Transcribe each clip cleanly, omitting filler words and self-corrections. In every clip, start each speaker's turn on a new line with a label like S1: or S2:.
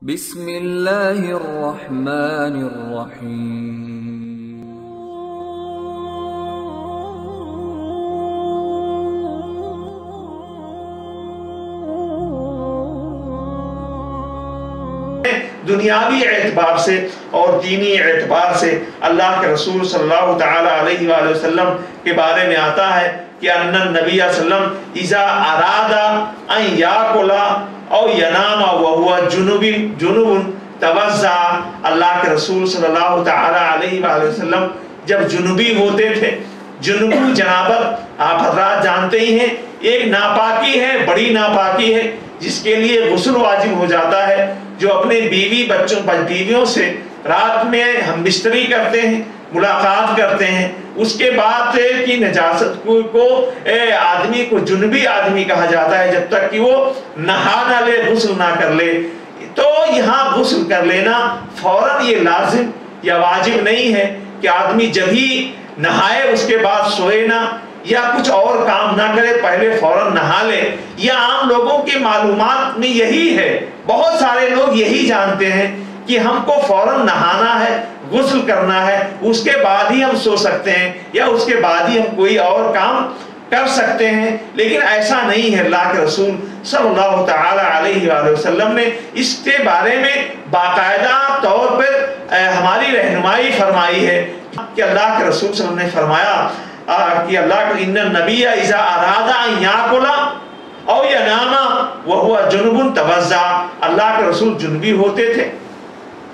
S1: بسم اللہ الرحمن الرحیم۔
S2: دنیاوی اعتبار سے اور دینی اعتبار سے اللہ کے رسول صلی اللہ تعالی علیہ وآلہ وسلم کے بارے میں آتا ہے کہ ان النبی صلی اللہ علیہ وسلم اذا اراد ان یاکل او ینام وهو جنوب توضا۔ اللہ کے رسول صلی اللہ تعالی علیہ وآلہ وسلم جب جنوبی ہوتے تھے، جنوب جنابت آپ حضرات جانتے ہی ہیں ایک ناپاکی ہے، بڑی ناپاکی ہے جس کے لیے غسل واجب ہو جاتا ہے۔ جو اپنے بیویوں سے رات میں ہم بستری کرتے ہیں، ملاقات کرتے ہیں، اس کے بعد کی نجاست کو آدمی کو جنبی آدمی کہا جاتا ہے جب تک کہ وہ نہا نہ لے، غسل نہ کر لے۔ تو یہاں غسل کر لینا فوراً یہ لازم یا واجب نہیں ہے کہ آدمی جب ہی نہائے اس کے بعد سوئے نہ یا کچھ اور کام نہ کرے، پہلے فوراً نہا لے۔ یا عام لوگوں کے معلومات میں یہی ہے، بہت سارے لوگ یہی جانتے ہیں کہ ہم کو فوراً نہانا ہے، غسل کرنا ہے، اس کے بعد ہی ہم سو سکتے ہیں یا اس کے بعد ہی ہم کوئی اور کام کر سکتے ہیں، لیکن ایسا نہیں ہے۔ اللہ کے رسول صلی اللہ تعالی علیہ وآلہ وسلم نے اس کے بارے میں باقاعدہ طور پر ہماری رہنمائی فرمائی ہے کہ اللہ کے رسول صلی اللہ علیہ وسلم نے فرمایا کہ اللہ کو ان النبی اذا اراد ان یاکل او ینام وهو جنوب توضا۔ اللہ کے رسول جنبی ہوتے تھے،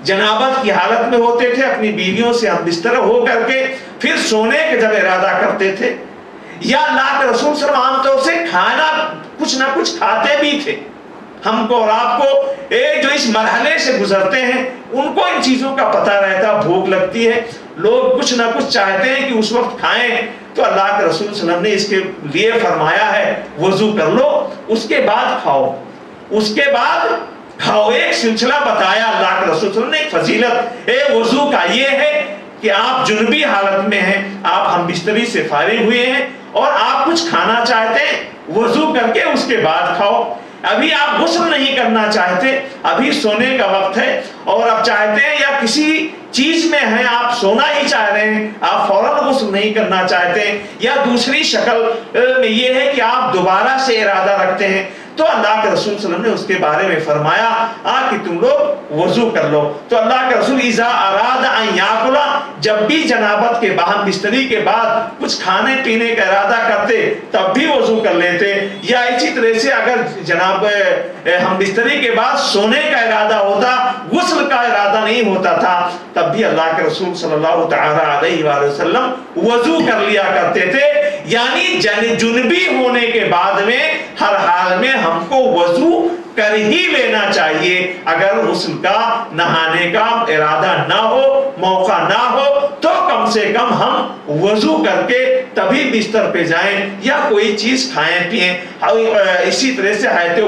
S2: جنابت کی حالت میں ہوتے تھے، اپنی بیویوں سے ہم بستر ہو کر کے پھر سونے کے جب ارادہ کرتے تھے، یا اللہ کے رسول صلی اللہ علیہ وسلم عام طور سے کھانا کچھ نہ کچھ کھاتے بھی تھے۔ ہم کو اور آپ کو جو اس مرحلے سے گزرتے ہیں ان کو ان چیزوں کا پتہ رہتا، بھوک لگتی ہے، لوگ کچھ نہ کچھ چاہتے ہیں کہ اس وقت کھائیں، تو اللہ کے رسول صلی اللہ علیہ وسلم نے اس کے لیے فرمایا ہے وضو کر لو، اس کے بعد کھاؤ، اس کے بعد کھاؤ۔ ایک سلسلہ بتایا اللہ کے رسول صلی اللہ علیہ وسلم نے، ایک فضیلت وضو کا یہ ہے کہ آپ جنبی حالت میں ہیں، آپ ہم بستری سے فارغ ہوئے ہیں اور آپ کچھ کھانا چاہتے ہیں، وضو کر کے اس کے بعد کھاؤ۔ ابھی آپ غسل نہیں کرنا چاہتے، ابھی سونے کا وقت ہے اور آپ چاہتے ہیں یا کسی چیز میں ہیں، آپ سونا ہی چاہ رہے ہیں، آپ فوراً غسل نہیں کرنا چاہتے، یا دوسری شکل میں یہ ہے کہ آپ دوبارہ سے ارادہ رکھتے ہیں، تو اللہ کے رسول صلی اللہ علیہ وسلم نے اس کے بارے میں فرمایا کہ تم لوگ وضو کر لو۔ تو اللہ کے رسول اذا اراد ان یاکل، جب بھی جنابت کے بعد بستری کے بعد کچھ کھانے پینے کا ارادہ کرتے تب بھی وضو کر لیتے، یا اسی طرح سے اگر جناب ہم بستری کے بعد سونے کا ارادہ ہوتا، غسل کا ارادہ نہیں ہوتا تھا، تب بھی اللہ کے رسول صلی اللہ تعالی علیہ وآلہ وسلم وضو کر لیا کرتے تھے۔ یعنی جنبی ہونے کے بعد میں ہر حال میں ہم کو وضو کر ہی لینا چاہیے۔ اگر غسل کا، نہانے کا ارادہ نہ ہو، موقع نہ ہو، تو کم سے کم ہم وضو کر کے تبھی بستر پہ جائیں یا کوئی چیز کھائیں پیئیں۔ اسی طرح سے حیات